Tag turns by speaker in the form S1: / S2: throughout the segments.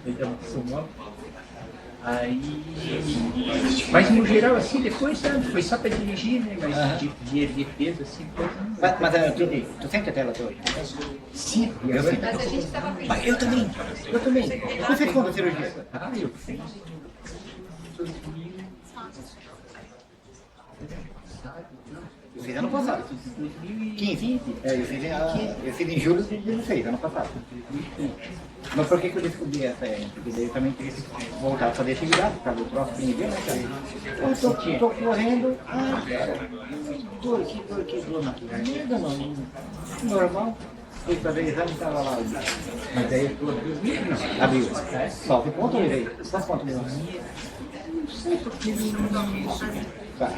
S1: Então, sumou. Aí, mas no geral, assim, depois sabe, foi só para dirigir, né? Mas
S2: Aham.
S1: de peso, assim, coisa.
S2: Mas tu sente a tela até hoje?
S1: Sim, e
S2: Eu
S1: agora
S2: sinto.
S3: Mas a gente estava pensando.
S2: Mas eu também. Eu também. Tu fez quando a cirurgia?
S1: Ah, eu fiz 2000,
S2: Eu fiz ano passado. 15.
S1: 2020.
S2: É, eu fiz em julho de 16, ano passado. Mas por que que eu descobri essa hérnia? Porque daí eu também queria voltar a fazer atividade, por causa do próximo nível, né, cara? Eu tô correndo, cara, dor aqui, dor na perna, não, normal. Fui fazer exame e tava lá.
S1: Mas aí eu tô não.
S2: Abriu. Só que quanto eu levei? Faz quanto mesmo?
S1: Não sei porque não.
S2: Tá.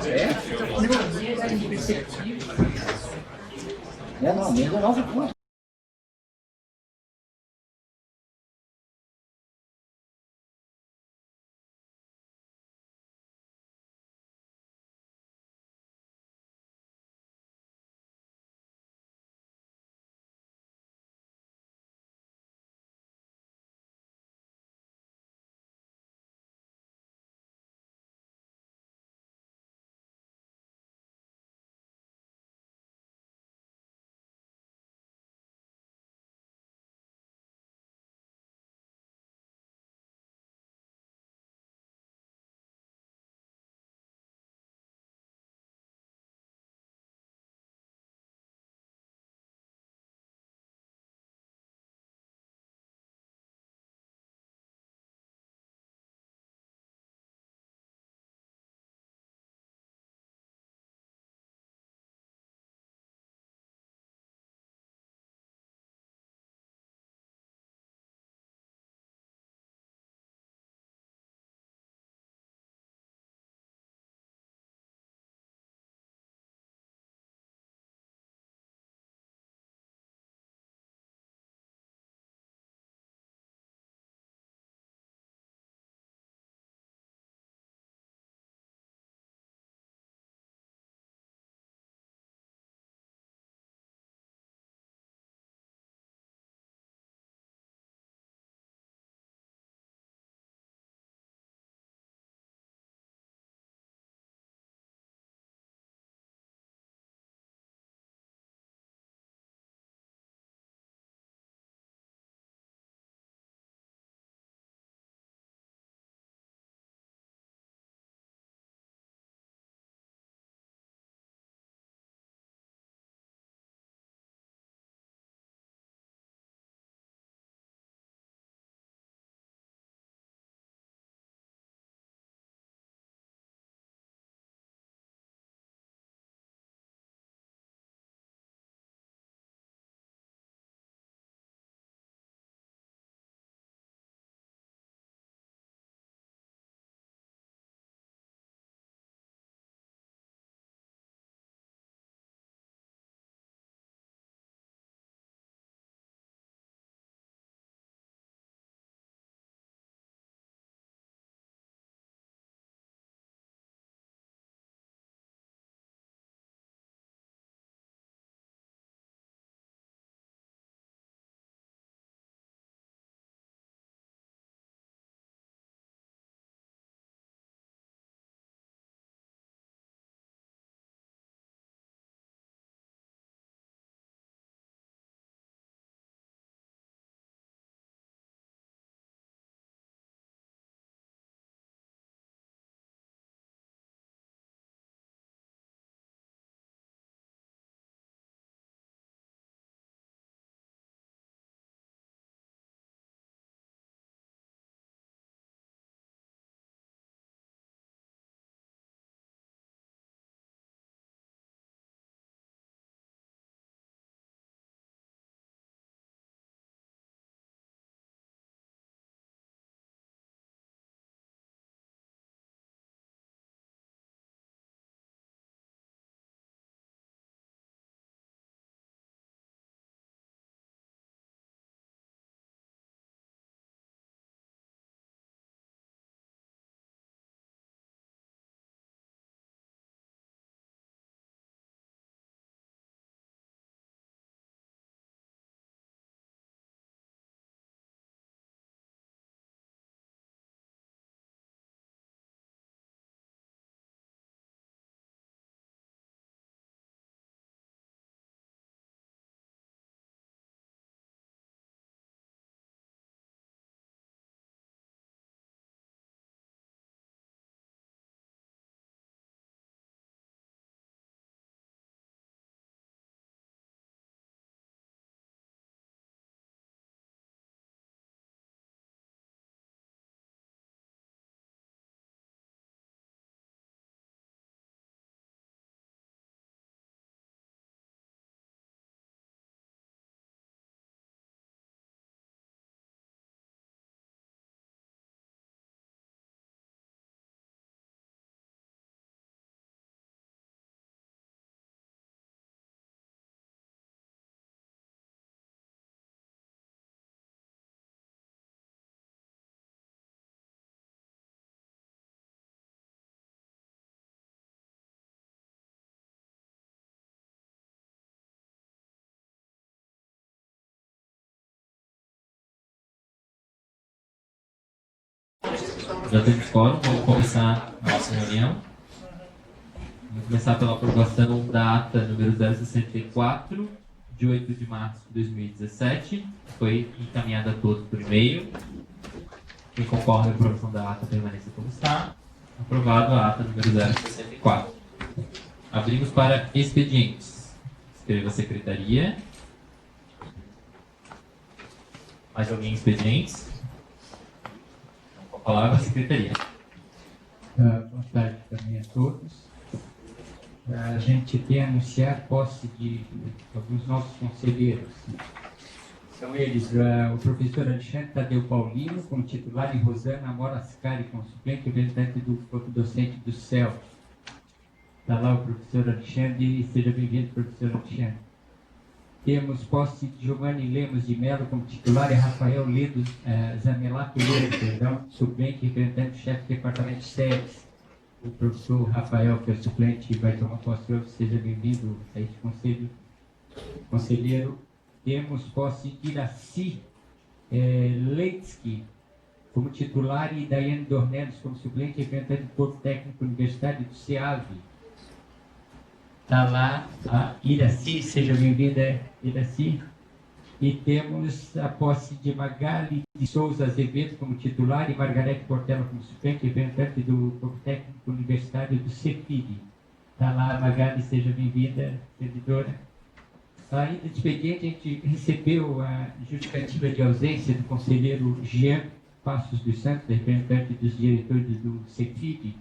S1: É imperceptível.
S2: Não, 19 pontos.
S3: Já temos quórum, vamos começar a nossa reunião. Vamos começar pela aprovação da ata número 064, de 8 de março de 2017. Foi encaminhada a todos por e-mail. Quem concorda com a aprovação da ata permaneça como está. Aprovado a ata número 064. Abrimos para expedientes. Escreva a secretaria. Mais alguém em expedientes? Com a palavra, secretaria.
S1: Boa tarde também a todos. A gente tem a anunciar a posse de alguns novos conselheiros. São eles o professor Alexandre Tadeu Paulino, como titular, e Rosana Amora Ascari, como suplente representante do corpo docente do CEL. Está lá o professor Alexandre, seja bem-vindo, professor Alexandre. Temos posse de Giovanni Lemos de Mello como titular e Rafael Ledo Zanelato Ledo, suplente representante do chefe do departamento de SEDES. O professor Rafael, que é o suplente, vai tomar posse hoje. Seja bem-vindo a este conselheiro. Temos posse de Iraci Leitsky como titular e Daiane Dornelles como suplente representante do corpo técnico universitário do CEAV. Está lá a Iraci, seja bem-vinda, Iraci. E temos a posse de Magali de Souza Azevedo como titular e Margarete Portela como suplente, representante do corpo técnico universitário do CEPID. Está lá a Magali, seja bem-vinda, servidora. Ainda de expediente, a gente recebeu a justificativa de ausência do conselheiro Jean Passos dos Santos, representante dos diretores do CEPID,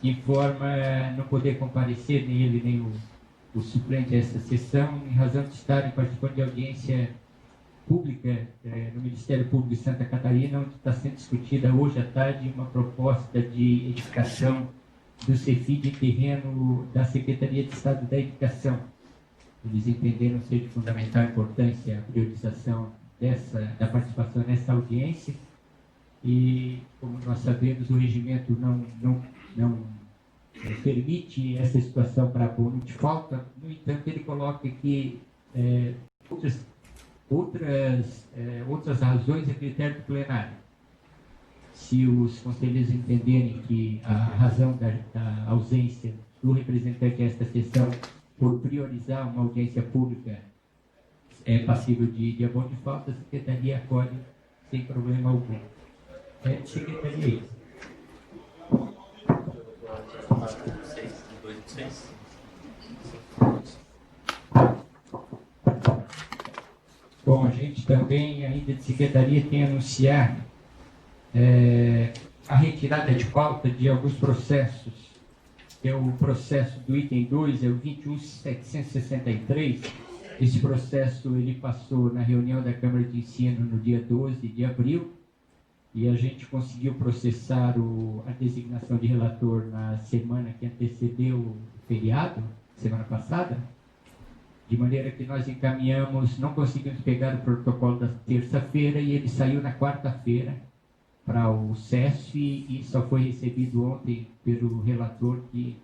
S1: informa não poder comparecer nem ele nem o suplente a essa sessão, em razão de estarem participando de audiência pública no Ministério Público de Santa Catarina, onde está sendo discutida hoje à tarde uma proposta de edificação do CEFID em terreno da Secretaria de Estado da Educação. Eles entenderam ser de fundamental importância a priorização da participação nessa audiência e, como nós sabemos, o regimento não permite essa situação para abono de falta. No entanto, ele coloca que outras razões a critério do plenário. Se os conselheiros entenderem que a razão da ausência do representante desta sessão por priorizar uma audiência pública é passível de abono de falta, a Secretaria acolhe sem problema algum. Secretaria. Bom, a gente também, ainda de secretaria, tem a anunciar a retirada de pauta de alguns processos. É o processo do item 2, é o 21.763. Esse processo ele passou na reunião da Câmara de Ensino no dia 12 de abril, e a gente conseguiu processar a designação de relator na semana que antecedeu o feriado, semana passada, de maneira que nós encaminhamos, não conseguimos pegar o protocolo da terça-feira e ele saiu na quarta-feira para o SESF e só foi recebido ontem pelo relator, que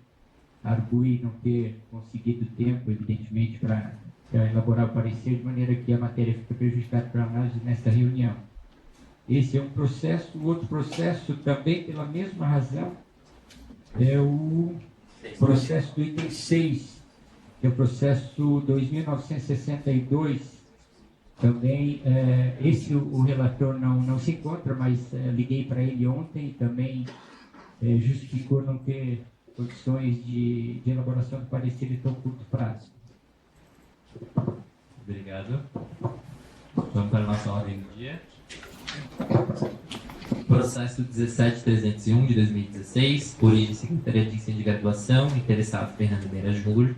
S1: argue não ter conseguido tempo, evidentemente, para elaborar o parecer, de maneira que a matéria fica prejudicada para análise nesta reunião. Esse é um processo. O outro processo, também pela mesma razão, é o processo do item 6, que é o processo 2962. Também, o relator não se encontra, mas liguei para ele ontem e também justificou não ter condições de elaboração do parecer em tão curto prazo.
S3: Obrigado. Vamos para a nossa ordem do dia. Processo 17301 de 2016, origem Secretaria de Ensino de Graduação, interessado Fernando Meira Júnior,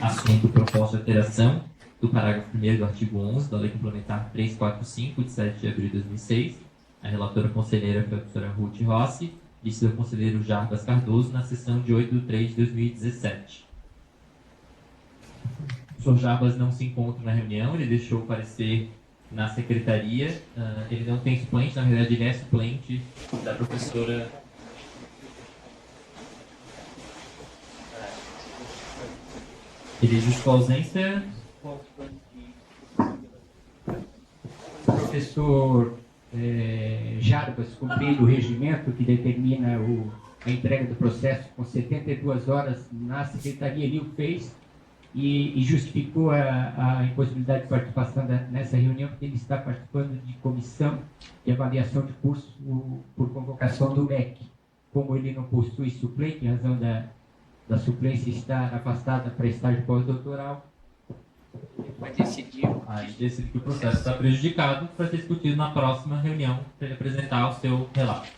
S3: assunto proposta de alteração do parágrafo 1º do artigo 11 da Lei Complementar 345, de 7 de abril de 2006. A relatora conselheira foi a professora Ruth Rossi, disse o conselheiro Jarbas Cardoso na sessão de 8 de 3 de 2017. O professor Jarbas não se encontra na reunião, ele deixou o parecer na secretaria. Ele não tem suplente, na verdade ele é suplente da professora ele justificou a ausência.
S1: Professor Jarbas cumprindo o regimento que determina a entrega do processo com 72 horas na secretaria, ele o fez e justificou a impossibilidade de participação nessa reunião, porque ele está participando de comissão de avaliação de curso por convocação do MEC. Como ele não possui suplente, em razão da suplência estar afastada para estágio pós-doutoral,
S2: Vai decidir.
S3: Aí decide que o processo está prejudicado para ser discutido na próxima reunião para ele apresentar o seu relato.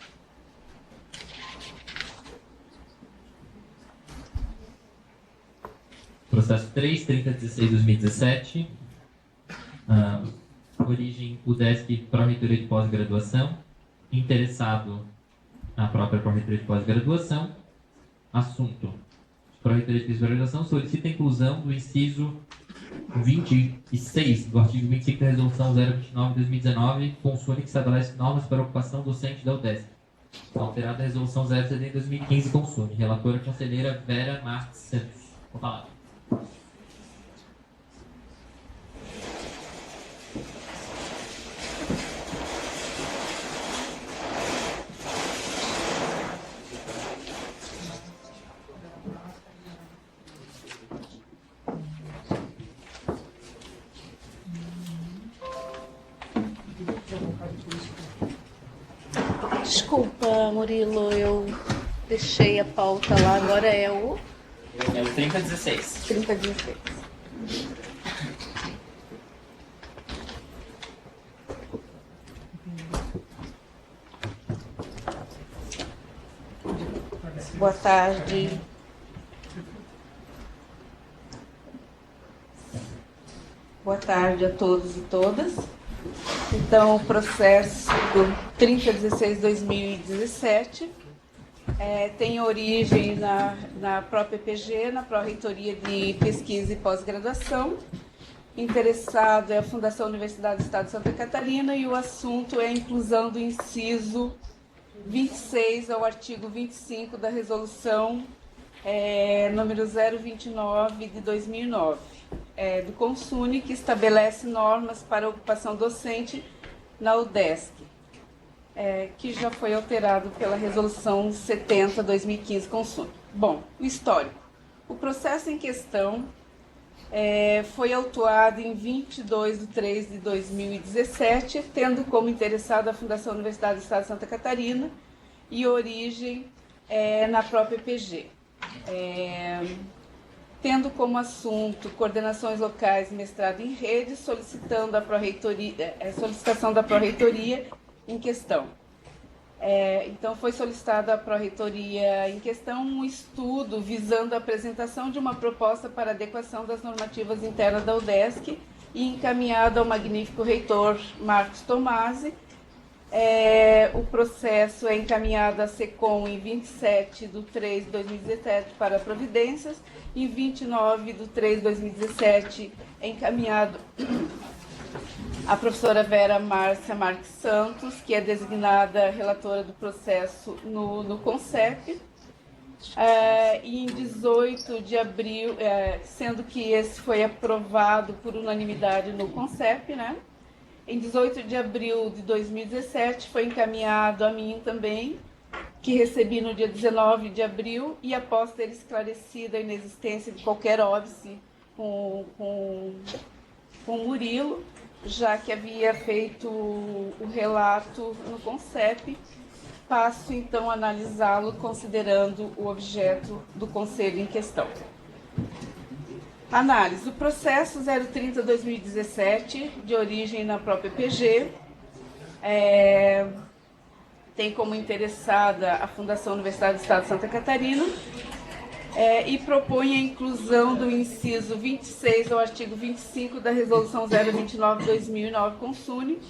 S3: Processo 3, 3016-2017. Origem UDESC Pró-Reitoria de Pós-Graduação. Interessado na própria Pró-Reitoria de Pós-Graduação. Assunto. Pró-Reitoria de Pós-Graduação solicita a inclusão do inciso 26 do artigo 25 da Resolução 029/2019, consune que estabelece normas para a ocupação docente da UDESC. Alterada a Resolução 070/2015, consune. Relatora conselheira Vera Marques Santos. Com a palavra.
S4: Desculpa, Murilo, eu deixei a pauta lá, agora é o
S3: É o 3016.
S4: 3016. Boa tarde. Boa tarde a todos e todas. Então, o processo 3016-2017 tem origem na própria PG, na Pró-Reitoria de Pesquisa e Pós-Graduação. Interessado é a Fundação Universidade do Estado de Santa Catarina e o assunto é a inclusão do inciso 26 ao artigo 25 da Resolução número 029 de 2009. Do Consune, que estabelece normas para a ocupação docente na UDESC, que já foi alterado pela Resolução 70/2015 Consune. Bom, o histórico. O processo em questão foi autuado em 22/3/2017, tendo como interessado a Fundação Universidade do Estado de Santa Catarina e origem na própria PG. Tendo como assunto coordenações locais, mestrado em rede, solicitação da Pró-Reitoria em questão. Então, foi solicitada à Pró-Reitoria em questão um estudo visando a apresentação de uma proposta para adequação das normativas internas da UDESC e encaminhado ao magnífico reitor Marcos Tomasi. O processo é encaminhado à SECOM em 27/3/2017 para providências, em 29/3/2017 é encaminhado à professora Vera Márcia Marques Santos, que é designada relatora do processo no CONCEP, e em 18 de abril, sendo que esse foi aprovado por unanimidade no CONCEP, né? Em 18 de abril de 2017 foi encaminhado a mim também, que recebi no dia 19 de abril, e após ter esclarecido a inexistência de qualquer óbice com Murilo, já que havia feito o relato no CONCEP, passo então a analisá-lo considerando o objeto do conselho em questão. Análise. O processo 030/2017, de origem na própria PG, tem como interessada a Fundação Universidade do Estado de Santa Catarina e propõe a inclusão do inciso 26 ao artigo 25 da Resolução 029/2009 Consune,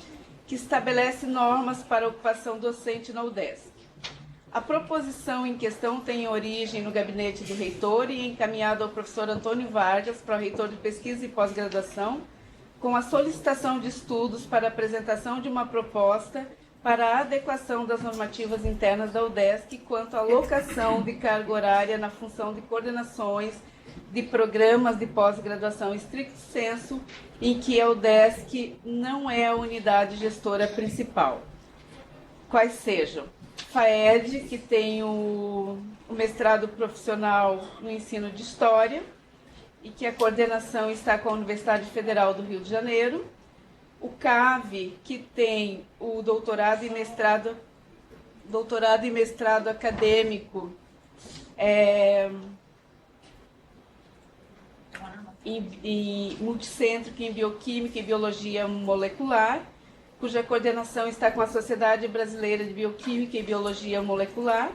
S4: que estabelece normas para a ocupação docente na UDESC. A proposição em questão tem origem no gabinete do reitor e encaminhado ao professor Antônio Vargas, pró-reitor de Pesquisa e Pós-Graduação, com a solicitação de estudos para apresentação de uma proposta para a adequação das normativas internas da UDESC quanto à alocação de carga horária na função de coordenações de programas de pós-graduação estricto sensu, em que a UDESC não é a unidade gestora principal. quais sejam FAED, que tem o mestrado profissional no ensino de História, e que a coordenação está com a Universidade Federal do Rio de Janeiro. O CAV, que tem o doutorado e mestrado acadêmico e multicêntrico em Bioquímica e Biologia Molecular, cuja coordenação está com a Sociedade Brasileira de Bioquímica e Biologia Molecular.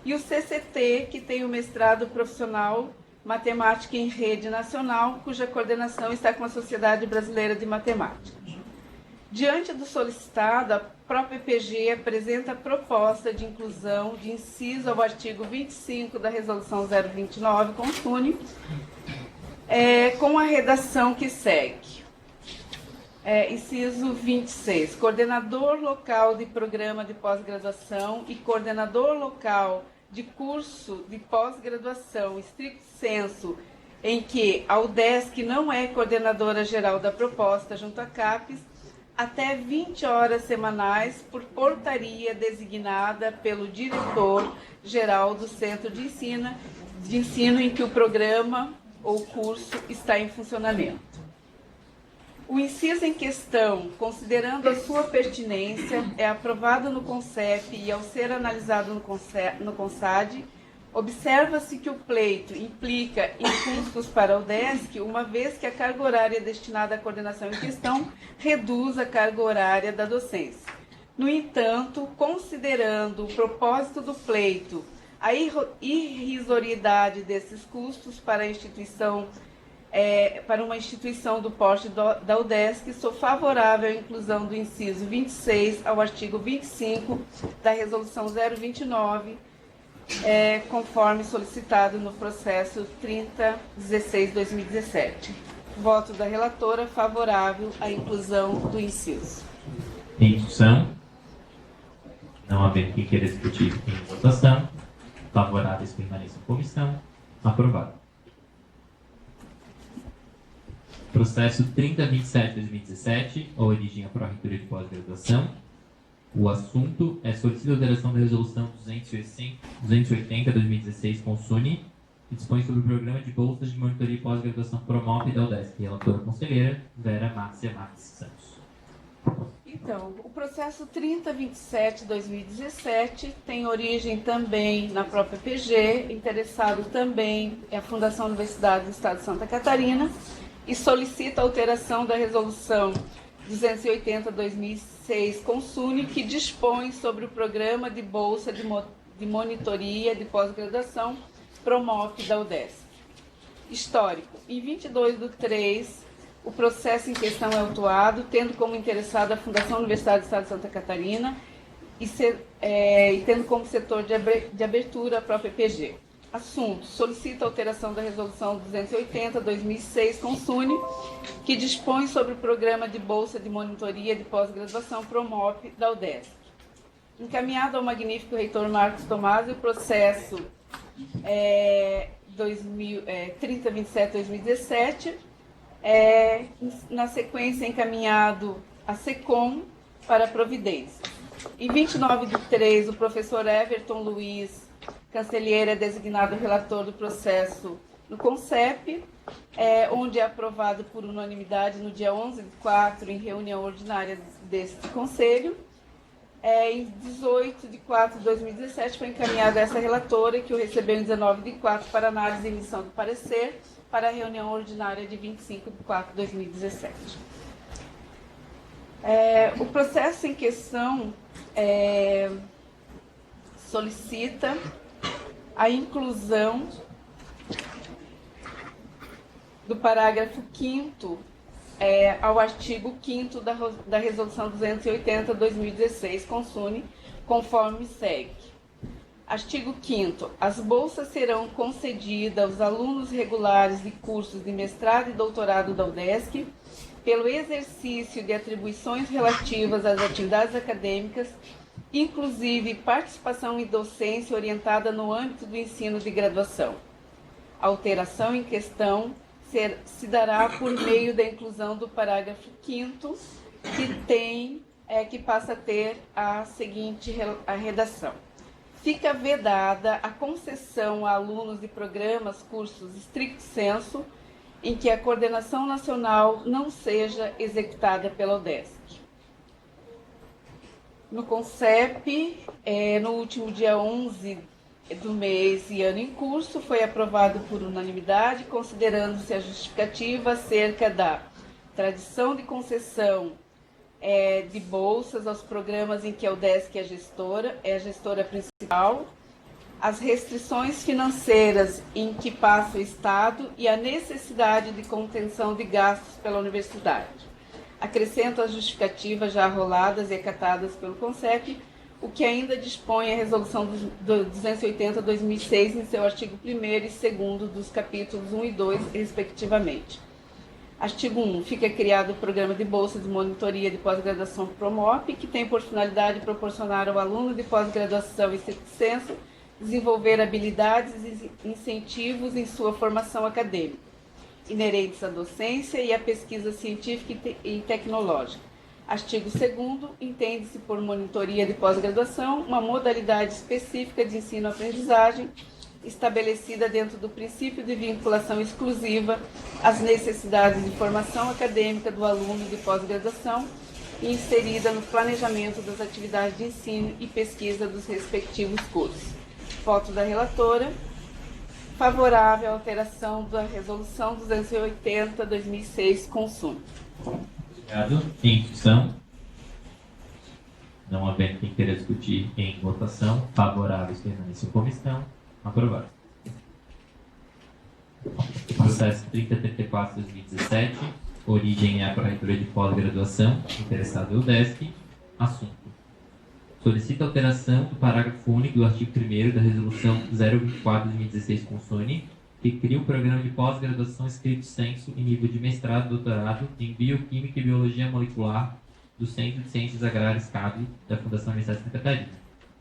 S4: E o CCT, que tem o mestrado profissional Matemática em Rede Nacional, cuja coordenação está com a Sociedade Brasileira de Matemática. Diante do solicitado, a própria EPG apresenta a proposta de inclusão de inciso ao artigo 25 da Resolução 029, consune, com a redação que segue. Inciso 26. Coordenador local de programa de pós-graduação e coordenador local de curso de pós-graduação, estricto sensu, em que a UDESC não é coordenadora geral da proposta junto à CAPES, até 20 horas semanais por portaria designada pelo diretor-geral do centro de ensino em que o programa ou curso está em funcionamento. O inciso em questão, considerando a sua pertinência, é aprovado no CONCEP e, ao ser analisado no CONSAD, observa-se que o pleito implica em custos para o UDESC, uma vez que a carga horária destinada à coordenação em questão reduz a carga horária da docência. No entanto, considerando o propósito do pleito, a irrisoriedade desses custos para uma instituição do porte da UDESC, sou favorável à inclusão do inciso 26 ao artigo 25 da Resolução 029, conforme solicitado no processo 3016-2017. Voto da relatora favorável à inclusão do inciso.
S3: Em discussão? Não havendo quem queira discutir em votação. Favoráveis permaneçam em comissão. Aprovado. Processo 3027-2017, a origem à Pró-Reitoria de Pós-Graduação. O assunto é solicita a alteração da Resolução 280-2016, consune, que dispõe sobre o Programa de Bolsas de Monitoria e Pós-Graduação PROMOP da UDESC. Relatora conselheira, Vera Márcia Marques Santos.
S4: Então, o processo 3027-2017 tem origem também na própria PG, interessado também é a Fundação Universidade do Estado de Santa Catarina, e solicita a alteração da Resolução 280-2006, consune, que dispõe sobre o Programa de Bolsa de Monitoria de Pós-Graduação PROMOP da UDESC. Histórico. Em 22/3, o processo em questão é autuado, tendo como interessada a Fundação Universidade do Estado de Santa Catarina e tendo como setor de abertura a própria EPG. Assunto: solicita a alteração da Resolução 280-2006, consune, que dispõe sobre o Programa de Bolsa de Monitoria de Pós-Graduação PROMOP da UDESC. Encaminhado ao magnífico reitor Marcos Tomasi, o processo 3027-2017, na sequência encaminhado a SECOM para providência. Em 29/3, o professor Everton Luiz Cancelheiro é designado relator do processo no CONCEP, onde é aprovado por unanimidade no dia 11/4, em reunião ordinária deste Conselho. Em 18/4/2017, foi encaminhada essa relatora, que o recebeu em 19/4 para análise e emissão do parecer, para a reunião ordinária de 25/4/2017. O processo em questão solicita a inclusão do parágrafo 5º ao artigo 5º da Resolução 280-2016, consune, conforme segue. Artigo 5º. As bolsas serão concedidas aos alunos regulares de cursos de mestrado e doutorado da UDESC pelo exercício de atribuições relativas às atividades acadêmicas, inclusive participação em docência orientada no âmbito do ensino de graduação. A alteração em questão se dará por meio da inclusão do parágrafo 5º, que tem que passa a ter a seguinte redação. Fica vedada a concessão a alunos de programas, cursos estricto sensu, em que a coordenação nacional não seja executada pela UDESC. No CONCEP, no último dia 11 do mês e ano em curso, foi aprovado por unanimidade, considerando-se a justificativa acerca da tradição de concessão de bolsas aos programas em que a UDESC é a gestora principal, as restrições financeiras em que passa o Estado e a necessidade de contenção de gastos pela universidade. Acrescento as justificativas já arroladas e acatadas pelo CONCEP, o que ainda dispõe a Resolução 280/2006 em seu artigo 1º e 2º dos capítulos 1 e 2, respectivamente. Artigo 1. Fica criado o Programa de Bolsa de Monitoria de Pós-Graduação PROMOP, que tem por finalidade proporcionar ao aluno de pós-graduação estricto sensu desenvolver habilidades e incentivos em sua formação acadêmica, inerentes à docência e à pesquisa científica e tecnológica. Artigo 2º. Entende-se por monitoria de pós-graduação uma modalidade específica de ensino-aprendizagem estabelecida dentro do princípio de vinculação exclusiva às necessidades de formação acadêmica do aluno de pós-graduação e inserida no planejamento das atividades de ensino e pesquisa dos respectivos cursos. Voto da relatora. Favorável à alteração da Resolução 280/2006, consumo.
S3: Obrigado. Em discussão? Não havendo quem queira discutir em votação, favoráveis permanência em comissão. Aprovado. Processo 3034/2017. Origem é a Pró-Reitoria de Pós-Graduação, interessado o UDESC. Assunto. Solicita alteração do parágrafo único do artigo 1º da Resolução 024/2016 Consune, que cria o programa de pós-graduação estricto sensu em nível de mestrado e doutorado em Bioquímica e Biologia Molecular do Centro de Ciências Agrárias CAB da Fundação Universidade de Santa Catarina.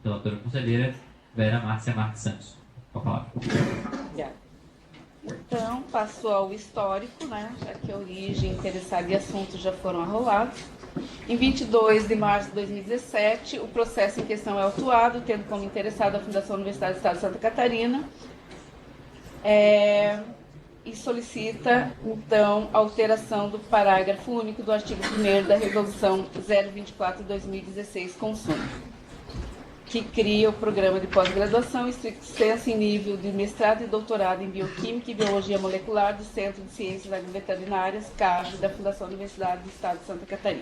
S3: Relatora conselheira Vera Márcia Marques Santos. Com a palavra.
S4: Então, passou ao histórico, né, já que a origem, interessada e assuntos já foram arrolados. Em 22 de março de 2017, o processo em questão é autuado, tendo como interessado a Fundação Universidade do Estado de Santa Catarina, e solicita, então, a alteração do parágrafo único do artigo 1º da Resolução 024/2016, consumo, que cria o programa de pós-graduação estricto sensu em nível de mestrado e doutorado em Bioquímica e Biologia Molecular do Centro de Ciências Agroveterinárias, CAB, da Fundação Universidade do Estado de Santa Catarina.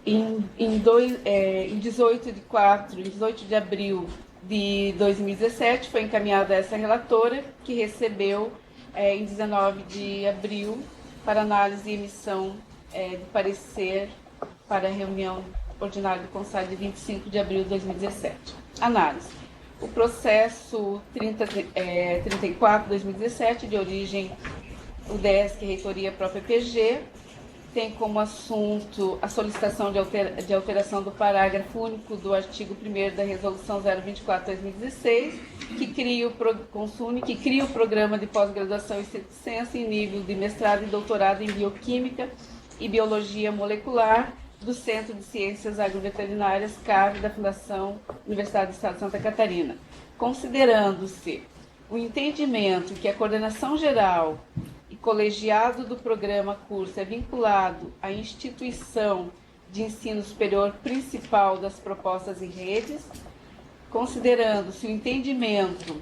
S4: Em 18 de abril de 2017, foi encaminhada essa relatora, que recebeu em 19 de abril para análise e emissão de parecer para a reunião ordinária do Conselho de 25 de abril de 2017. Análise. O processo 3034/2017, de origem UDESC, Reitoria própria PG, tem como assunto a solicitação de alteração do parágrafo único do artigo 1º da Resolução 024/2016, que cria o programa de pós-graduação estricto sensu em nível de mestrado e doutorado em Bioquímica e Biologia Molecular do Centro de Ciências Agroveterinárias, CAV, da Fundação Universidade do Estado de Santa Catarina. Considerando-se o entendimento que a coordenação geral e colegiado do programa curso é vinculado à instituição de ensino superior principal das propostas em redes, considerando-se o entendimento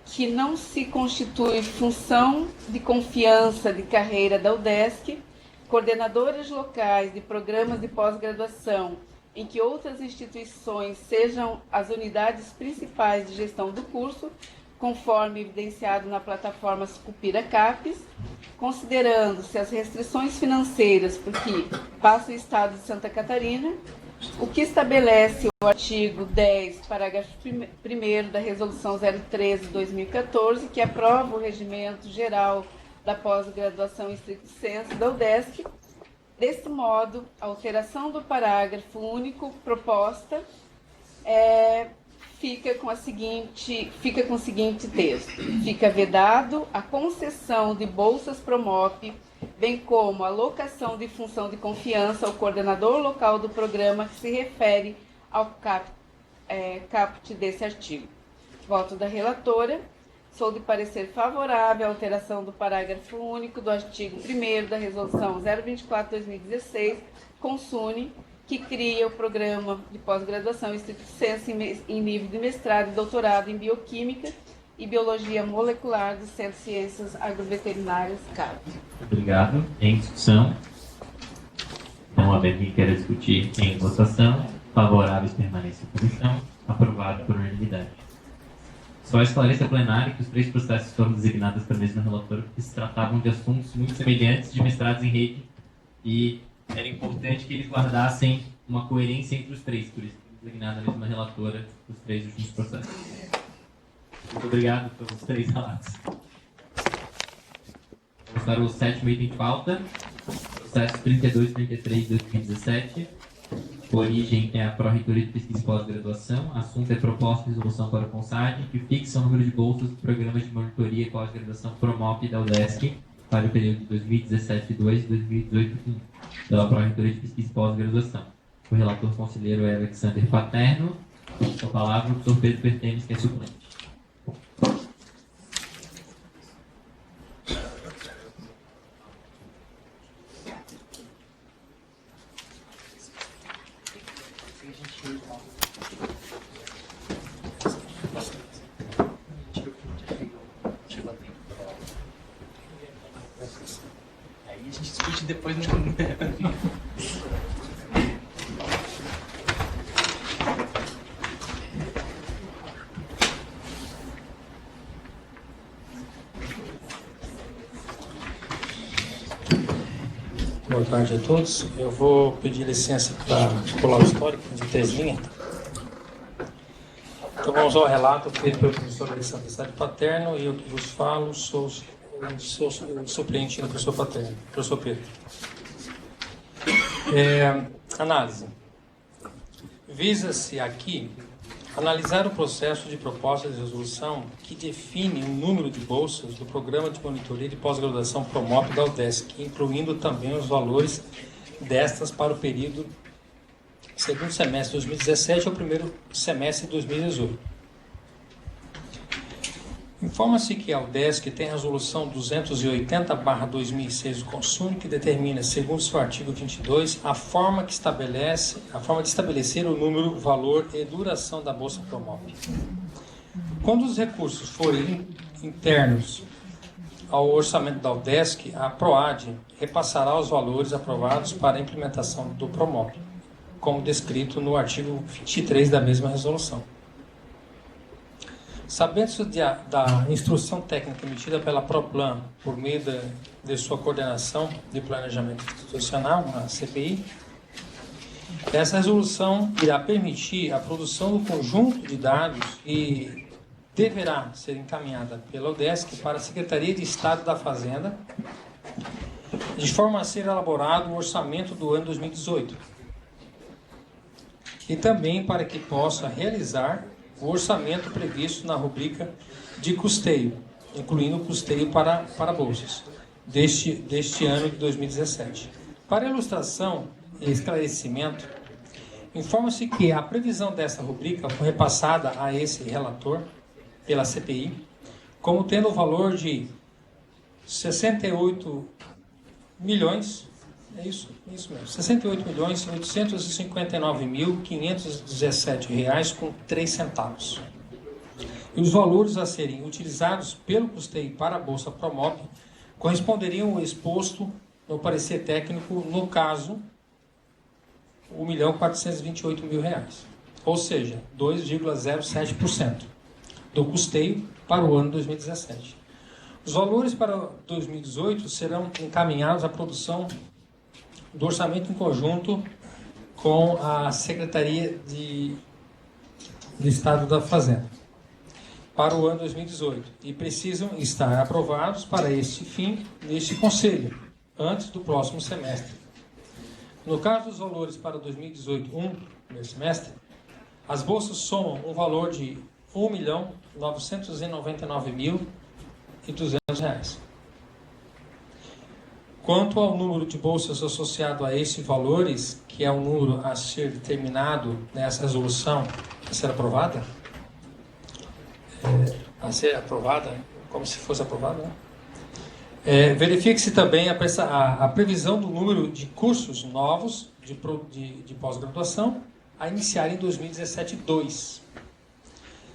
S4: que não se constitui função de confiança de carreira da UDESC, coordenadores locais de programas de pós-graduação em que outras instituições sejam as unidades principais de gestão do curso, conforme evidenciado na plataforma Sucupira CAPES, considerando-se as restrições financeiras por que passa o Estado de Santa Catarina, o que estabelece o artigo 10, parágrafo 1º da Resolução 013/2014, que aprova o regimento geral da pós-graduação em estricto sensu da UDESC. Desse modo, a alteração do parágrafo único proposta fica com o seguinte texto: fica vedado a concessão de bolsas Promop, bem como a alocação de função de confiança ao coordenador local do programa que se refere ao caput desse artigo. Voto da relatora. Sou de parecer favorável à alteração do parágrafo único do artigo 1º da Resolução 024/2016, Consune, que cria o programa de pós-graduação estricto sensu em nível de mestrado e doutorado em Bioquímica e Biologia Molecular do Centro de Ciências Agroveterinárias, CAB.
S3: Obrigado. Em discussão? Não havendo quem queira discutir, em votação. Favoráveis, permanência em comissão. Aprovado por unanimidade. Só esclareça a plenária que os 3 processos foram designados pela mesma relatora porque se tratavam de assuntos muito semelhantes de mestrados em rede e era importante que eles guardassem uma coerência entre os 3, por isso foi designada a mesma relatora os 3 últimos processos. Muito obrigado pelos 3 relatos. Vamos para o 7º item de pauta, processo 3233 de 2017. A origem é a Pró-Reitoria de Pesquisa e Pós-Graduação. Assunto é proposta de resolução para o CONSAD, que fixa o número de bolsas do Programa de Monitoria e Pós-Graduação Promop da UDESC para o período de 2017-2 e 2018-1, pela Pró-Reitoria de Pesquisa e Pós-Graduação. O relator conselheiro é Alexander Paterno. Com a palavra, o professor Pedro Pertenes, que é suplente.
S5: Aí a gente discute depois no...
S6: Boa tarde a todos. Eu vou pedir licença para pular o histórico de 3 linhas. Então vamos ao relato feito pelo professor Alexandre Sade Paterno e eu que vos falo sou o suplente do professor Paterno, professor Pedro. Análise. Visa-se aqui analisar o processo de proposta de resolução que define o número de bolsas do Programa de Monitoria de Pós-Graduação Promop da UDESC, incluindo também os valores destas para o período segundo semestre de 2017 ao primeiro semestre de 2018. Informa-se que a UDESC tem a resolução 280/2006 do Consune, que determina, segundo seu artigo 22, a forma de estabelecer o número, valor e duração da Bolsa Promop. Quando os recursos forem internos ao orçamento da UDESC, a PROAD repassará os valores aprovados para a implementação do Promop, como descrito no artigo 23 da mesma resolução. Sabendo-se da instrução técnica emitida pela PROPLAN por meio de sua coordenação de planejamento institucional, a CPI, essa resolução irá permitir a produção do conjunto de dados e deverá ser encaminhada pela UDESC para a Secretaria de Estado da Fazenda, de forma a ser elaborado o orçamento do ano 2018, e também para que possa realizar o orçamento previsto na rubrica de custeio, incluindo o custeio para bolsas, deste ano de 2017. Para ilustração e esclarecimento, informa-se que a previsão dessa rubrica foi repassada a esse relator pela CPI, como tendo o valor de 68 milhões, isso mesmo, 68.859.517 reais com 3 centavos. E os valores a serem utilizados pelo custeio para a Bolsa Promop corresponderiam ao exposto no parecer técnico, no caso, R$1.428.000 reais, ou seja, 2,07% do custeio para o ano 2017. Os valores para 2018 serão encaminhados à produção do orçamento em conjunto com a Secretaria de Estado da Fazenda para o ano 2018 e precisam estar aprovados para este fim neste Conselho, antes do próximo semestre. No caso dos valores para 2018, primeiro semestre, As bolsas somam um valor de R$ 1.999.200. Quanto ao número de bolsas associado a esses valores, que é o número a ser determinado nessa resolução a ser aprovada, como se fosse aprovada, né? Verifique-se também a previsão do número de cursos novos de pós-graduação a iniciar em 2017-2,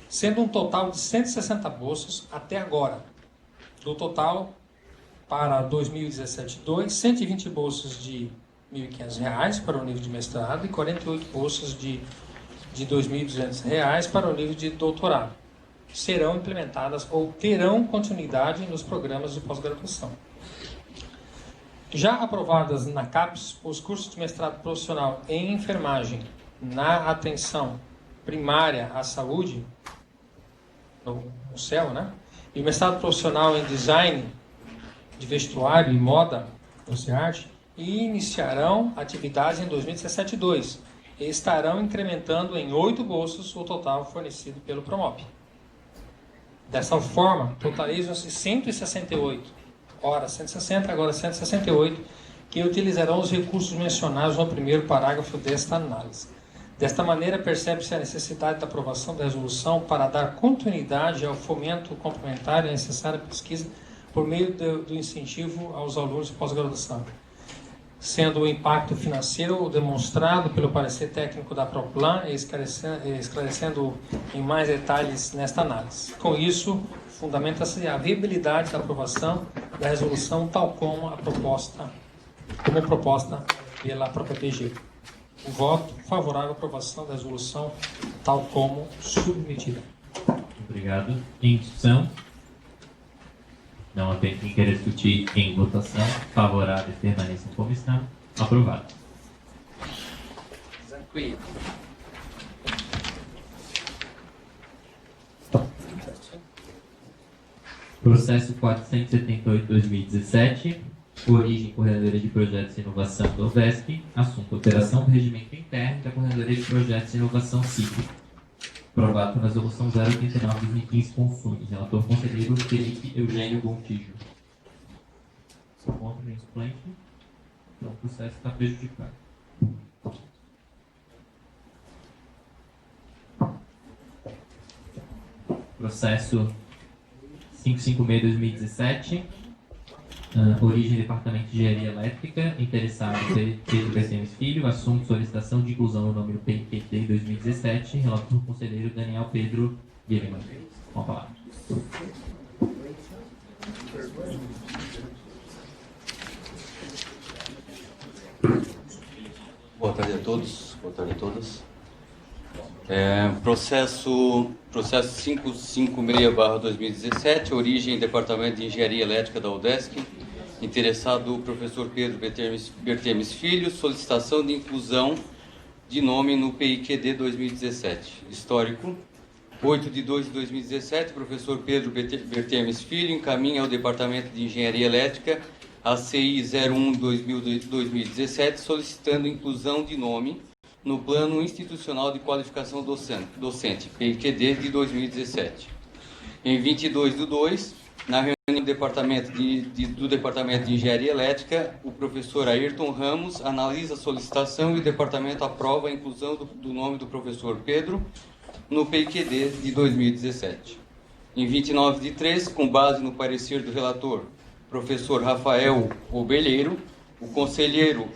S6: sendo um total de 160 bolsas até agora. Do total, para 2017-2, 120 bolsas de R$ 1.500 para o nível de mestrado e 48 bolsas de R$ 2.200 para o nível de doutorado. Serão implementadas ou terão continuidade nos programas de pós-graduação. Já aprovadas na CAPES, os cursos de mestrado profissional em enfermagem na atenção primária à saúde, no CEL, né? E o mestrado profissional em design de vestuário e moda, no CEART, iniciarão atividades em 2017-2 e estarão incrementando em 8 bolsas o total fornecido pelo Promop. Dessa forma, totalizam-se 168, ora 160, agora 168, que utilizarão os recursos mencionados no primeiro parágrafo desta análise. Desta maneira, percebe-se a necessidade da aprovação da resolução para dar continuidade ao fomento complementar e à necessária pesquisa por meio do incentivo aos alunos de pós-graduação, sendo o impacto financeiro demonstrado pelo parecer técnico da Proplan e esclarecendo em mais detalhes nesta análise. Com isso, fundamenta-se a viabilidade da aprovação da resolução tal como proposta pela própria PG. O voto favorável à aprovação da resolução tal como submetida.
S3: Obrigado. Em discussão? Não há quem queira discutir. Em votação. Favorável, permaneça em comissão. Aprovado.
S5: Tranquilo.
S3: Processo 478/2017. Origem Coordenadoria de Projetos e Inovação do OVESP. Assunto: Operação do Regimento Interno da Coordenadoria de Projetos e Inovação CIP. Aprovado na Resolução 089/2015, Consumes. Relator conselheiro Felipe Eugênio Gontijo. Sou contra o suplente. Então o processo está prejudicado. Processo 556/2017. Origem Departamento de Engenharia Elétrica. Interessado Pedro Bertemes Filho. Assunto: solicitação de inclusão no nome do PIQD 2017. Relator conselheiro Daniel Pedro Guilherme. Com a palavra.
S7: Boa tarde a todos, boa tarde a todas. Processo 556/2017, origem Departamento de Engenharia Elétrica da UDESC, interessado o professor Pedro Bertemes Filho, solicitação de inclusão de nome no PIQD 2017. Histórico: 8/2/2017, professor Pedro Bertemes Filho encaminha ao Departamento de Engenharia Elétrica a CI 01/2017, solicitando inclusão de nome no Plano Institucional de Qualificação Docente, PIQD de 2017. Em 22/2, na reunião do Departamento de Engenharia Elétrica, o professor Ayrton Ramos analisa a solicitação e o Departamento aprova a inclusão do nome do professor Pedro no PIQD de 2017. Em 29/3, com base no parecer do relator, professor Rafael Obelheiro, o conselheiro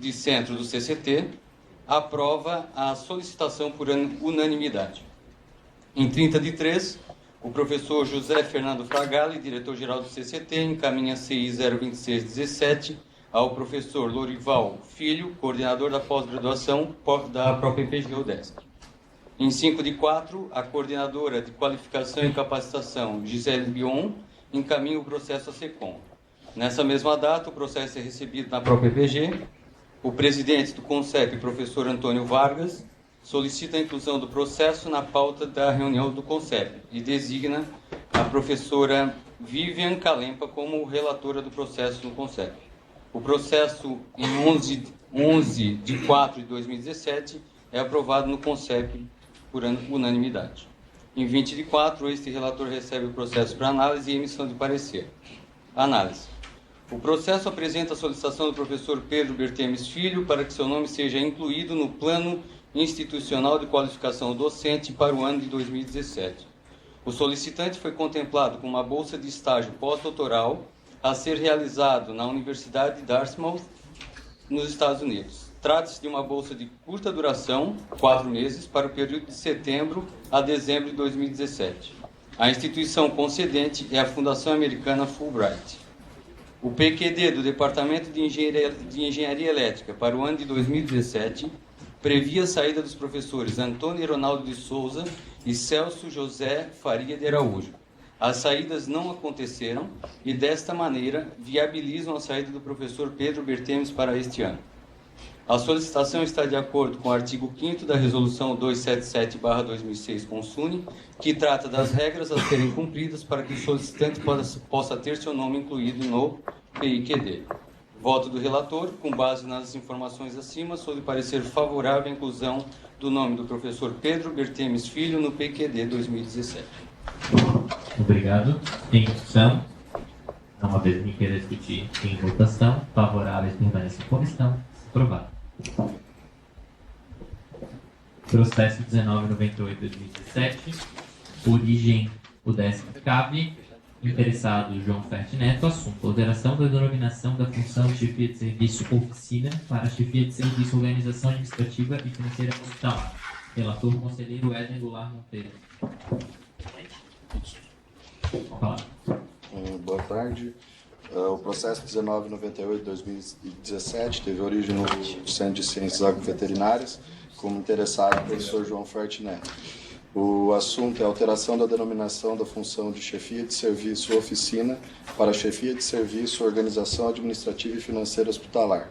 S7: de centro do CCT, aprova a solicitação por unanimidade. Em 30/3, o professor José Fernando Fragali, diretor-geral do CCT, encaminha a CI 026/17 ao professor Lorival Filho, coordenador da pós-graduação da própria PG UDESC. Em 5/4, a coordenadora de qualificação e capacitação, Gisele Bion, encaminha o processo à SECOM. Nessa mesma data, o processo é recebido na própria PG. O presidente do CONCEP, professor Antônio Vargas, solicita a inclusão do processo na pauta da reunião do CONCEP e designa a professora Vivian Calempa como relatora do processo no CONCEP. O processo, em 11/4/2017, é aprovado no CONCEP por unanimidade. Em 20 de 4, este relator recebe o processo para análise e emissão de parecer. Análise. O processo apresenta a solicitação do professor Pedro Bertemes Filho para que seu nome seja incluído no Plano Institucional de Qualificação Docente para o ano de 2017. O solicitante foi contemplado com uma bolsa de estágio pós-doutoral a ser realizado na Universidade de Dartmouth, nos Estados Unidos. Trata-se de uma bolsa de curta duração, 4 meses, para o período de setembro a dezembro de 2017. A instituição concedente é a Fundação Americana Fulbright. O PQD do Departamento de Engenharia Elétrica para o ano de 2017 previa a saída dos professores Antônio Ronaldo de Souza e Celso José Faria de Araújo. As saídas não aconteceram e, desta maneira, viabilizam a saída do professor Pedro Bertemes para este ano. A solicitação está de acordo com o artigo 5º da Resolução 277/2006 Consune, que trata das regras a serem cumpridas para que o solicitante possa ter seu nome incluído no PIQD. Voto do relator, com base nas informações acima, sob parecer favorável à inclusão do nome do professor Pedro Bertemes Filho no PIQD 2017.
S3: Obrigado. Em discussão? Não havendo ninguém queira discutir em votação, favoráveis permanecem em comissão. Aprovado. Processo 1998-2017. Origem UDESC CAV. Interessado João Fert Neto. Assunto: alteração da denominação da função de chefia de serviço oficina para chefia de serviço organização administrativa e financeira hospitalar. Relator conselheiro Éder Goulart Monteiro.
S8: Boa tarde. O processo 1998-2017 teve origem no Centro de Ciências Agroveterinárias, como interessado o professor João Fert Neto. O assunto é a alteração da denominação da função de chefia de serviço oficina para chefia de serviço organização administrativa e financeira hospitalar.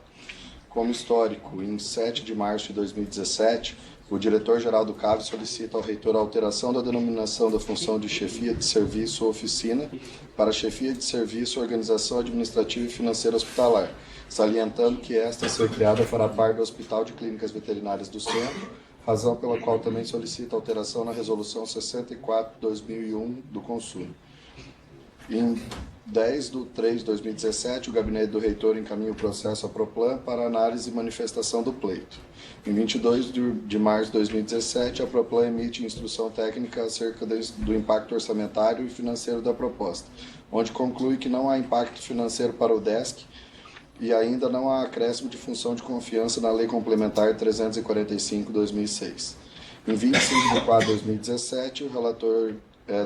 S8: Como histórico, em 7 de março de 2017, o diretor-geral do CAV solicita ao reitor a alteração da denominação da função de chefia de serviço oficina para chefia de serviço organização administrativa e financeira hospitalar, salientando que esta, a ser criada, fará parte do Hospital de Clínicas Veterinárias do Centro, razão pela qual também solicita alteração na Resolução 64/2001 do Consune. Em 10/3/2017, o gabinete do reitor encaminha o processo à Proplan para análise e manifestação do pleito. Em 22 de março de 2017, a Proplan emite instrução técnica acerca do impacto orçamentário e financeiro da proposta, onde conclui que não há impacto financeiro para o DESC e ainda não há acréscimo de função de confiança na Lei Complementar 345/2006. Em 25 de 4 de 2017, o relator é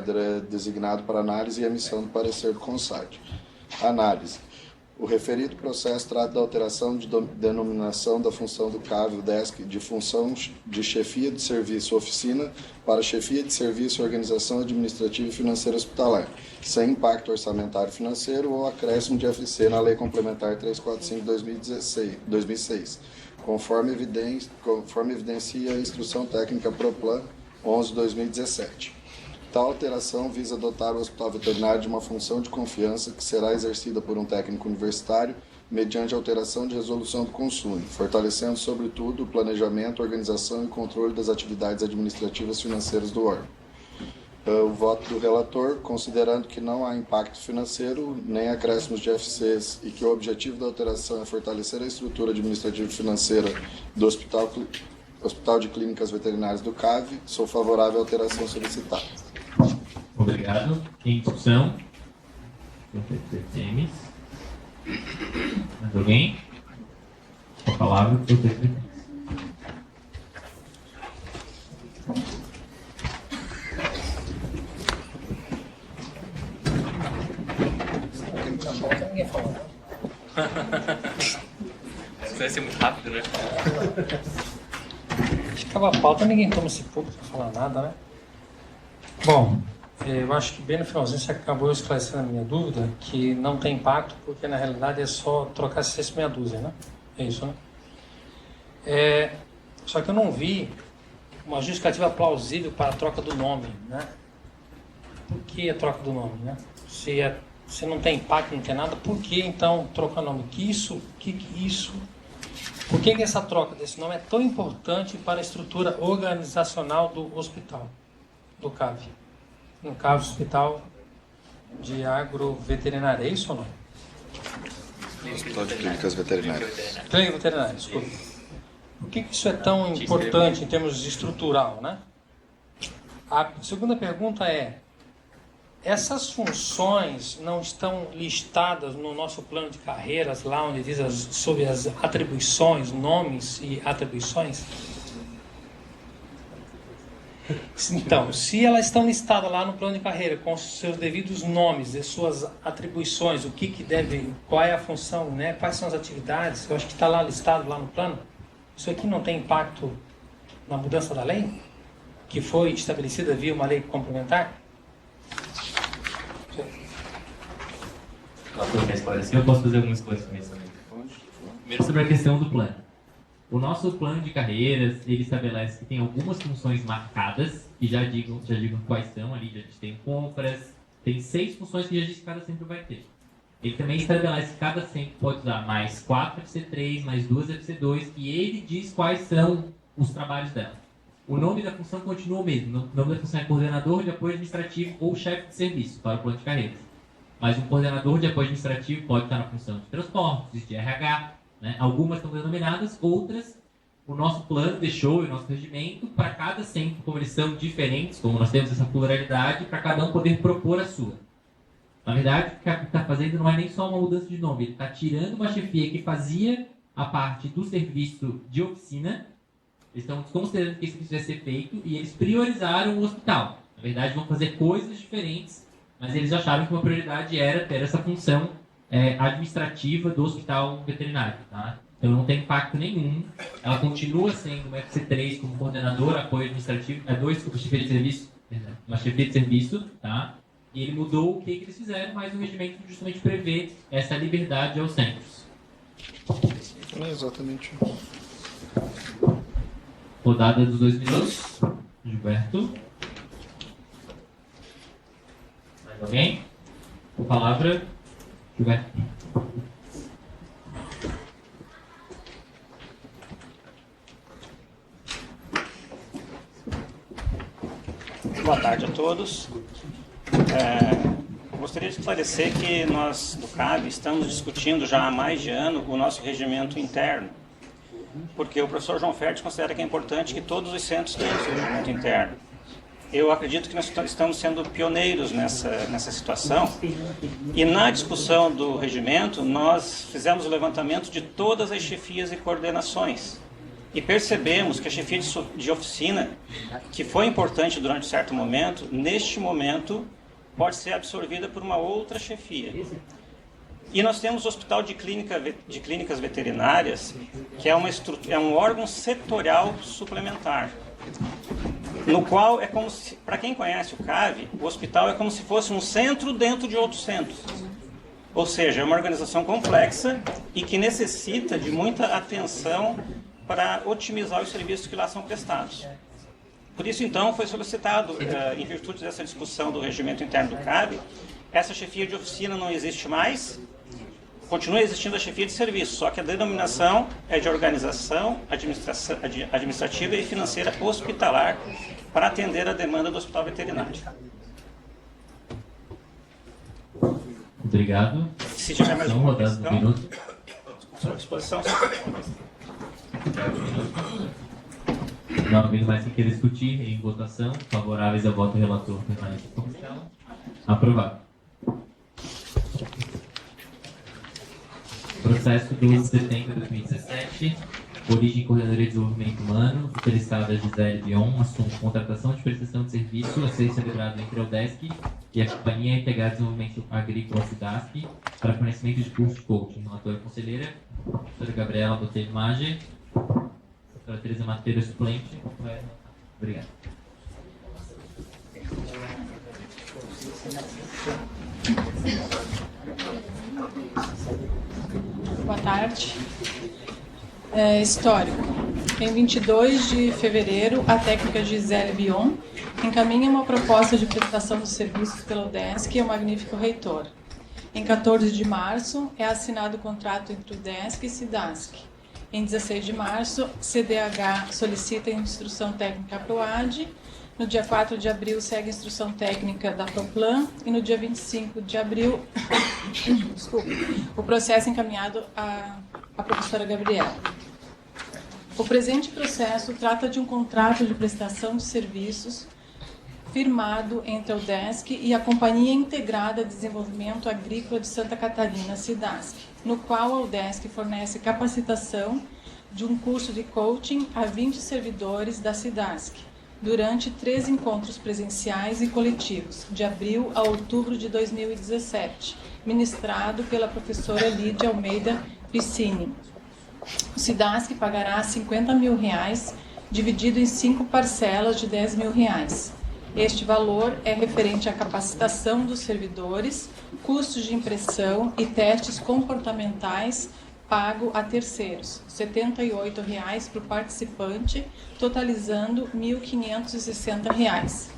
S8: designado para análise e emissão do parecer do CONSAD. Análise. O referido processo trata da alteração de denominação da função do CAV DESC de função de chefia de serviço oficina para chefia de serviço organização administrativa e financeira hospitalar, sem impacto orçamentário financeiro ou acréscimo de FC na Lei Complementar 345/2006, conforme evidencia a Instrução Técnica Proplan 11/2017. Tal alteração visa dotar o Hospital Veterinário de uma função de confiança que será exercida por um técnico universitário mediante alteração de resolução do Consune, fortalecendo, sobretudo, o planejamento, organização e controle das atividades administrativas financeiras do órgão. O voto do relator, considerando que não há impacto financeiro nem acréscimos de FCs e que o objetivo da alteração é fortalecer a estrutura administrativa e financeira do Hospital de Clínicas Veterinárias do CAV, sou favorável à alteração solicitada.
S3: Obrigado. Em discussão? Temes. Mais alguém? Com a palavra, doutor Temes.
S5: Isso vai ser muito rápido, né?
S6: Acho que acaba a pauta, ninguém toma esse pouco para falar nada, né? Bom, eu acho que bem no finalzinho você acabou esclarecendo a minha dúvida, que não tem impacto, porque na realidade é só trocar esse meia dúzia, né? É isso, né? Só que eu não vi uma justificativa plausível para a troca do nome, né? Por que a troca do nome, né? Se não tem impacto, não tem nada, por que então trocar o nome? Que isso Por que essa troca desse nome é tão importante para a estrutura organizacional do hospital, do CAV? No caso, Hospital de Agroveterinária, é isso ou não?
S8: Hospital de Clínicas Veterinárias.
S6: Clínica veterinária, desculpa. Por que isso é tão importante em termos estrutural, né? A segunda pergunta é: essas funções não estão listadas no nosso plano de carreiras, lá onde diz sobre as atribuições, nomes e atribuições? Então, se elas estão listadas lá no plano de carreira, com os seus devidos nomes e suas atribuições, o que deve, qual é a função, né? Quais são as atividades, eu acho que está lá listado lá no plano, isso aqui não tem impacto na mudança da lei, que foi estabelecida via uma lei complementar?
S3: Eu posso fazer algumas esclarecimentos também. Primeiro, sobre a questão do plano. O nosso plano de carreiras, ele estabelece que tem algumas funções marcadas, que já digam quais são ali, já tem compras, tem 6 funções que já diz que cada centro vai ter. Ele também estabelece que cada centro pode usar mais 4 FC3, mais 2 FC2, e ele diz quais são os trabalhos dela. O nome da função continua o mesmo. O nome da função é coordenador de apoio administrativo ou chefe de serviço para o plano de carreiras. Mas um coordenador de apoio administrativo pode estar na função de transportes, de RH, né? Algumas estão denominadas, outras o nosso plano deixou, e o nosso regimento, para cada centro, como eles são diferentes, como nós temos essa pluralidade, para cada um poder propor a sua. Na verdade, o que está fazendo não é nem só uma mudança de nome, ele está tirando uma chefia que fazia a parte do serviço de oficina, eles estão considerando que isso vai ser feito, e eles priorizaram o hospital. Na verdade, vão fazer coisas diferentes, mas eles acharam que uma prioridade era ter essa função administrativa do hospital veterinário. Tá? Então não tem impacto nenhum. Ela continua sendo uma FC3 como coordenador, apoio administrativo, chefia de serviço, uma chefia de serviço, tá? E ele mudou o que eles fizeram, mas o regimento justamente prevê essa liberdade aos centros.
S8: É exatamente.
S3: Rodada dos 2 minutos. Gilberto. Mais alguém? Com a palavra, Gilberto.
S9: Boa tarde a todos. Gostaria de esclarecer que nós, do CAV, estamos discutindo já há mais de ano o nosso regimento interno, porque o professor João Ferdi considera que é importante que todos os centros tenham seu regimento interno. Eu acredito que nós estamos sendo pioneiros nessa situação, e na discussão do regimento nós fizemos o levantamento de todas as chefias e coordenações, e percebemos que a chefia de oficina, que foi importante durante um certo momento, neste momento pode ser absorvida por uma outra chefia. E nós temos o Hospital de Clínicas Veterinárias, que é um órgão setorial suplementar, no qual é como se, para quem conhece o CAV, o hospital é como se fosse um centro dentro de outros centros. Ou seja, é uma organização complexa e que necessita de muita atenção para otimizar os serviços que lá são prestados. Por isso, então, foi solicitado, em virtude dessa discussão do regimento interno do CAV, essa chefia de oficina não existe mais, continua existindo a chefia de serviço, só que a denominação é de organização administrativa e financeira hospitalar para atender a demanda do hospital veterinário.
S3: Obrigado.
S9: Se tiver mais alguma questão, estou à disposição.
S3: Não havendo mais que queira discutir, em votação, favoráveis ao voto do relator permanente em comissão. Aprovado. Processo 1270-2017, origem e coordenadoria de desenvolvimento humano, interessada Gisele Bion, assunto contratação de prestação de serviço a ser celebrado entre a UDESC e a Companhia Integrada de Desenvolvimento Agrícola SIDASC para fornecimento de curso de coaching. Relatora conselheira, professora Gabriela Botelho Maggi, professora Teresa Mateira, suplente. Obrigado.
S10: Boa tarde. Histórico. Em 22 de fevereiro, a técnica Gisele Bion encaminha uma proposta de prestação de serviços pela UDESC e o magnífico reitor. Em 14 de março, é assinado o contrato entre o UDESC e SIDASC. Em 16 de março, CDH solicita a instrução técnica PROAD. No dia 4 de abril, segue a instrução técnica da PROPLAN. E no dia 25 de abril, o processo encaminhado à professora Gabriela. O presente processo trata de um contrato de prestação de serviços firmado entre a UDESC e a Companhia Integrada de Desenvolvimento Agrícola de Santa Catarina, SIDASC, no qual a UDESC fornece capacitação de um curso de coaching a 20 servidores da SIDASC, durante 3 encontros presenciais e coletivos, de abril a outubro de 2017, ministrado pela professora Lídia Almeida Piscini. O SIDASC pagará R$50 mil, dividido em 5 parcelas de R$10 mil. Este valor é referente à capacitação dos servidores, custos de impressão e testes comportamentais pago a terceiros, R$ 78,00 para o participante, totalizando R$ 1.560.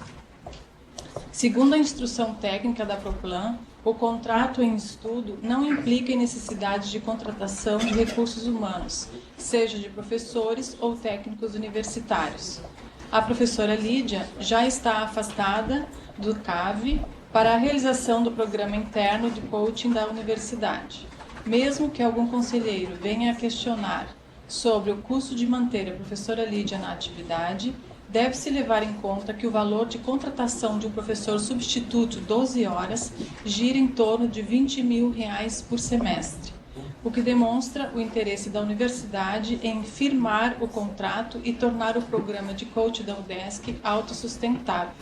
S10: Segundo a instrução técnica da PROPLAN, o contrato em estudo não implica em necessidade de contratação de recursos humanos, seja de professores ou técnicos universitários. A professora Lídia já está afastada do CAV para a realização do programa interno de coaching da universidade. Mesmo que algum conselheiro venha a questionar sobre o custo de manter a professora Lídia na atividade, deve-se levar em conta que o valor de contratação de um professor substituto 12 horas gira em torno de R$20 mil por semestre, o que demonstra o interesse da universidade em firmar o contrato e tornar o programa de coaching da UDESC autossustentável.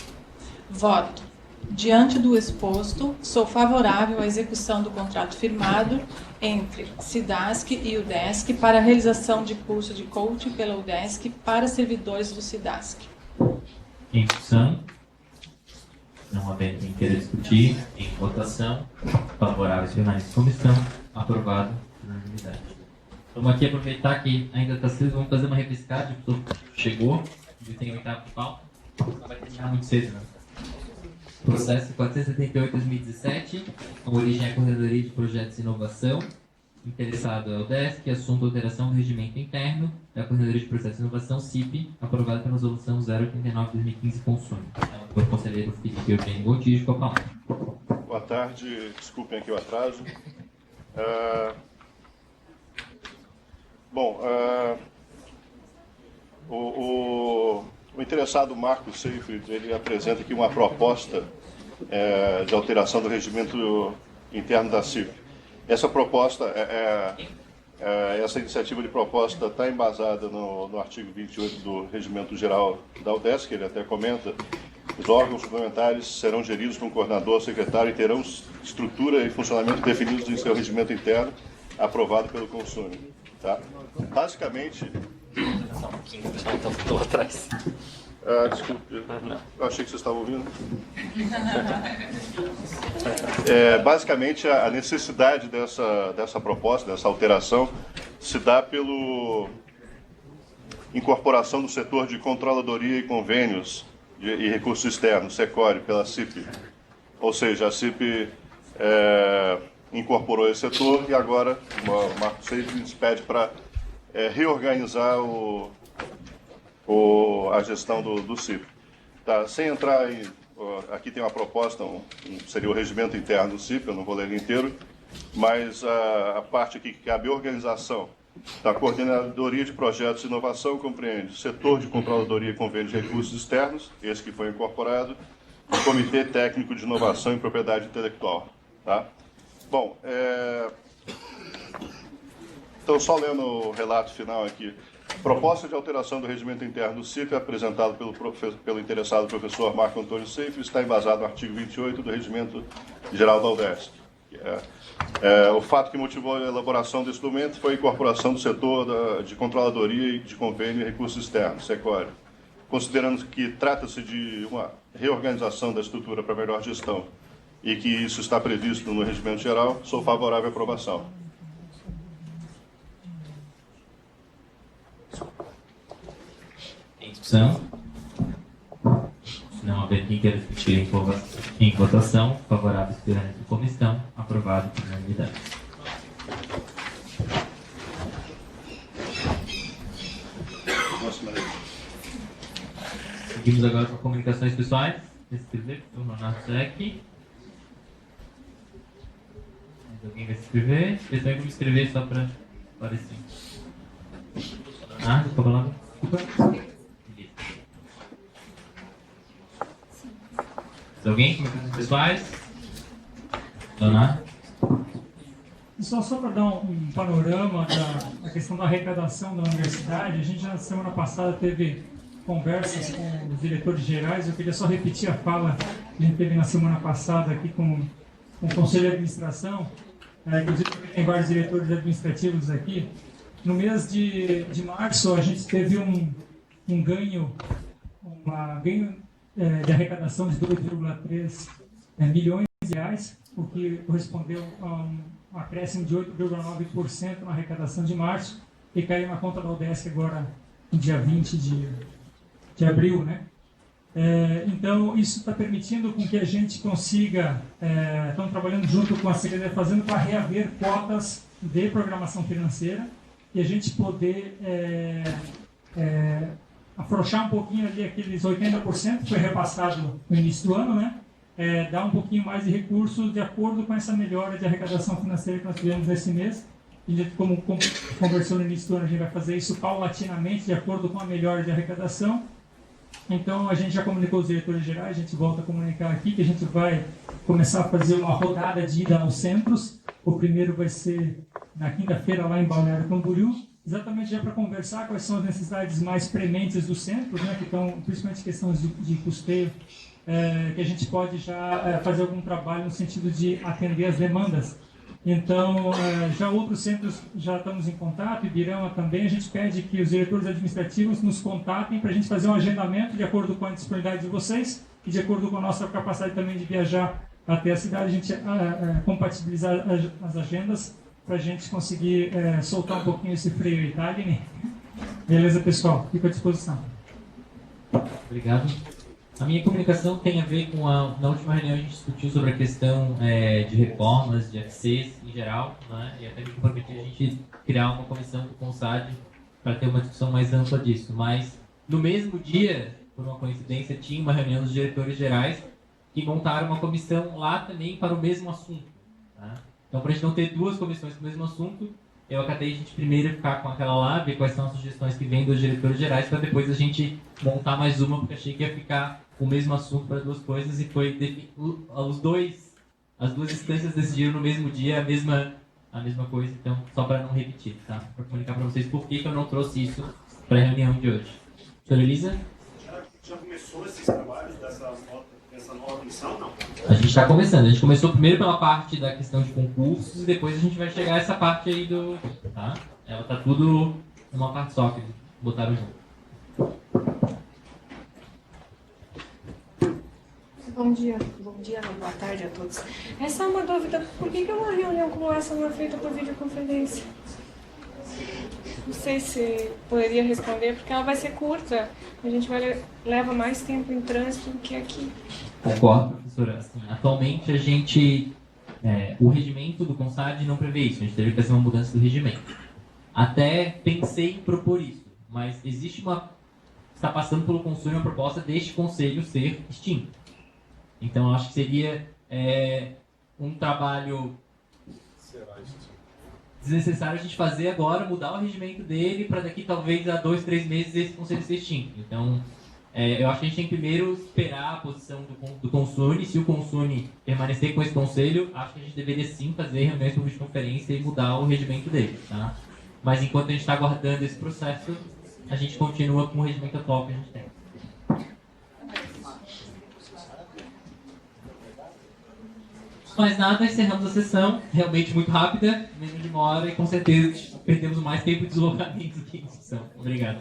S10: Voto. Diante do exposto, sou favorável à execução do contrato firmado entre SIDASC e UDESC para a realização de curso de coaching pela UDESC para servidores do SIDASC.
S3: Em discussão? Não havendo quem queira discutir, em votação, favoráveis finais de comissão, aprovado por unanimidade. Vamos aqui aproveitar que ainda está cedo, vamos fazer uma reviscada, a pessoa chegou, e tem 8º pauta, não vai terminar muito cedo, né? Processo 478-2017, com origem à Coordenadoria de Projetos e Inovação, interessado é o UDESC, assunto alteração do regimento interno da Coordenadoria de Projetos e Inovação, CIP, aprovada pela resolução 089-2015, consumo. O conselheiro Felipe Eugênio Gontijo, com a palavra.
S11: Boa tarde, desculpem aqui o atraso. O interessado Marcos Seifert, ele apresenta aqui uma proposta de alteração do regimento interno da CIP. Essa proposta, essa iniciativa de proposta está embasada no artigo 28 do Regimento Geral da UDESC, ele até comenta: os órgãos suplementares serão geridos por um coordenador, secretário e terão estrutura e funcionamento definidos em seu regimento interno, aprovado pelo Consune. Tá? Basicamente...
S5: Estou atrás.
S11: Desculpe, eu achei que vocês estavam ouvindo. Basicamente, a necessidade dessa proposta, dessa alteração, se dá pela incorporação do setor de controladoria e convênios e recursos externos, SECORE, pela CIP. Ou seja, a CIP incorporou esse setor e agora o Marcos Seifert pede para reorganizar a gestão do CIP. Tá, sem entrar em... Aqui tem uma proposta, seria o regimento interno do CIP, eu não vou ler ele inteiro, mas a parte aqui que cabe a organização da Coordenadoria de Projetos e Inovação compreende o setor de controladoria e convênio de recursos externos, esse que foi incorporado, o Comitê Técnico de Inovação e Propriedade Intelectual. Tá? Bom, então, só lendo o relato final aqui. Proposta de alteração do regimento interno do CIP, apresentado pelo interessado professor Marco Antônio Seifert, está embasado no artigo 28 do Regimento Geral da UDESC. O fato que motivou a elaboração desse documento foi a incorporação do setor de controladoria e de convênio e recursos externos, SECORE. Considerando que trata-se de uma reorganização da estrutura para melhor gestão e que isso está previsto no Regimento Geral, sou favorável à aprovação.
S3: Em discussão? Se não haver quem queira discutir em votação, favoráveis pela comissão, aprovado por unanimidade. Seguimos agora com comunicações pessoais. Escrever, o Renato Zec. Mais alguém vai se inscrever? Eu também vou me inscrever só para aparecer. Leonardo, qual a palavra? Desculpa. Mais alguém? Comunicações pessoais? Leonardo?
S12: Só para dar um panorama da questão da arrecadação da universidade, a gente na semana passada teve conversas com os diretores gerais. Eu queria só repetir a fala que a gente teve na semana passada aqui com o Conselho de Administração. Inclusive tem vários diretores administrativos aqui. No mês de março a gente teve um ganho de arrecadação de 2,3 milhões de reais, o que correspondeu a um acréscimo de 8,9% na arrecadação de março, e caiu na conta da ODS agora no dia 20 de abril, né? Então, isso está permitindo com que a gente consiga, estamos trabalhando junto com a Secretaria da Fazenda para reaver cotas de programação financeira e a gente poder afrouxar um pouquinho ali aqueles 80% que foi repassado no início do ano, né? Dar um pouquinho mais de recursos de acordo com essa melhora de arrecadação financeira que nós tivemos nesse mês. A gente, como conversou no início do ano, a gente vai fazer isso paulatinamente, de acordo com a melhora de arrecadação. Então, a gente já comunicou os diretores gerais, a gente volta a comunicar aqui que a gente vai começar a fazer uma rodada de ida aos centros. O primeiro vai ser na quinta-feira, lá em Balneário Camboriú, exatamente já para conversar quais são as necessidades mais prementes dos centros, né, que estão, principalmente questões de custeio, que a gente pode já fazer algum trabalho no sentido de atender as demandas. Então, já outros centros já estamos em contato, Ibirama também. A gente pede que os diretores administrativos nos contatem para a gente fazer um agendamento de acordo com a disponibilidade de vocês e de acordo com a nossa capacidade também de viajar até a cidade, a gente compatibilizar as agendas para a gente conseguir soltar um pouquinho esse freio aí, tá, Aline? Beleza, pessoal? Fico à disposição.
S3: Obrigado. A minha comunicação tem a ver com na última reunião a gente discutiu sobre a questão de reformas, de FCs em geral, né? E até me comprometi a gente criar uma comissão do CONSAD para ter uma discussão mais ampla disso. Mas no mesmo dia, por uma coincidência, tinha uma reunião dos diretores gerais que montaram uma comissão lá também para o mesmo assunto. Tá? Então, para a gente não ter duas comissões com o mesmo assunto, eu acatei a gente primeiro ficar com aquela lá, ver quais são as sugestões que vêm dos diretores gerais, para depois a gente montar mais uma, porque achei que ia ficar o mesmo assunto para duas coisas, e foi as duas instâncias decidiram no mesmo dia a mesma coisa. Então, só para não repetir, tá? Para comunicar para vocês por que eu não trouxe isso para a reunião de hoje. Senhora Elisa?
S13: Já começou esses trabalhos dessa nova comissão, não?
S3: A gente está começando. A gente começou primeiro pela parte da questão de concursos e depois a gente vai chegar a essa parte aí do... Tá? Ela tá tudo numa parte só que botaram junto.
S14: Bom dia, não, boa tarde a todos. Essa é uma dúvida, por que uma reunião como essa não é feita por videoconferência? Não sei se poderia responder, porque ela vai ser curta. A gente leva mais tempo em trânsito do que aqui.
S3: Concordo, professora. Assim, atualmente a gente... o regimento do CONSAD não prevê isso. A gente teve que fazer uma mudança do regimento. Até pensei em propor isso, mas existe está passando pelo Conselho uma proposta deste Conselho ser extinto. Então, eu acho que seria um trabalho desnecessário a gente fazer agora, mudar o regimento dele, para daqui talvez a 2, 3 meses esse conselho ser extinto. Então, eu acho que a gente tem que primeiro esperar a posição do Consune. Se o Consune permanecer com esse conselho, acho que a gente deveria sim fazer reuniões por videoconferência e mudar o regimento dele. Tá? Mas enquanto a gente está aguardando esse processo, a gente continua com o regimento atual que a gente tem. Mais nada, encerramos a sessão, realmente muito rápida, menos de 1 hora, e com certeza perdemos mais tempo de deslocamento do que em sessão. Obrigado.